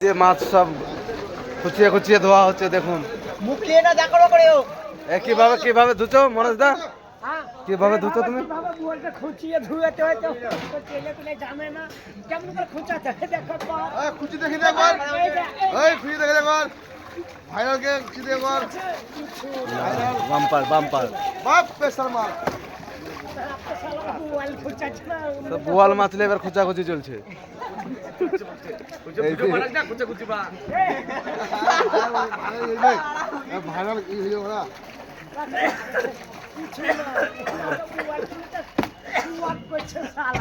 যে মাছ সব কুচিয়ে কুচিয়ে ধোয়া হচ্ছে দেখুন। মুখে না দেখানো করে কিভাবে কিভাবে ধুছো মনোজ দা? কিভাবে ধুছো তুমি? বলতে খুঁচিয়ে ধুয়েতে হয়তো তেলে তুলে জানে না কেমন করে খুঁচাতে দেখো খুঁজি দেখি একবার, এই খুঁজি দেখি একবার, ভাইরালকে খুঁজি দেখি একবার। বাম্পার বাম্পার বাপ পেশার মাল। তো বোয়াল মাছলে এবার খোঁচাখুচি চলছে। ভাইরাল কি হইলো ওরা?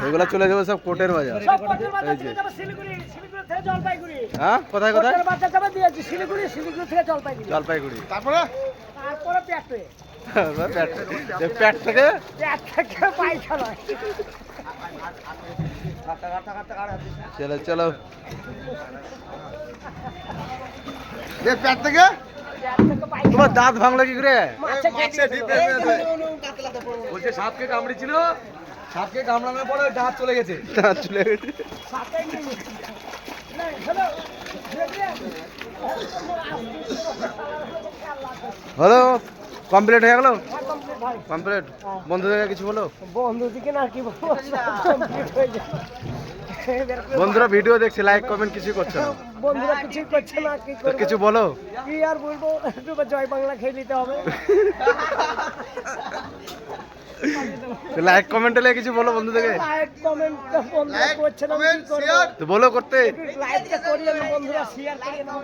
এগুলা চলে যাবে সব কোটের বাজার। হ্যাঁ কোথায় কোথায়? জলপাইগুড়ি। তারপরে পেট থেকে চলো চলো পেট থেকে তোমার দাঁত ভাঙলো কি করে? বলছে সাপকে কামড়েছিল, সাপকে কামড়ানোর পরে দাঁত চলে গেছে। দাঁত চলে গেছে। হলো কমপ্লিট হয়ে গেল? কমপ্লিট। বন্ধুদের কিছু বলো? বন্ধুদিকে না কি বলবো বন্ধুরা ভিডিও দেখছে, লাইক কমেন্ট কিছু করছে না। বন্ধুরা কিছুই করছে না, কি তো কিছু বলো। কি আর বলবো, একটু জয় বাংলা খেয়ে নিতে হবে। লাইক কমেন্ট এলে কিছু বলো বন্ধুদেরকে। লাইক কমেন্ট বন্ধুরা করছে না, কি করব? তো বলো করতে। লাইকটা করিয়ে বন্ধুরা শেয়ার করিয়ে নাও।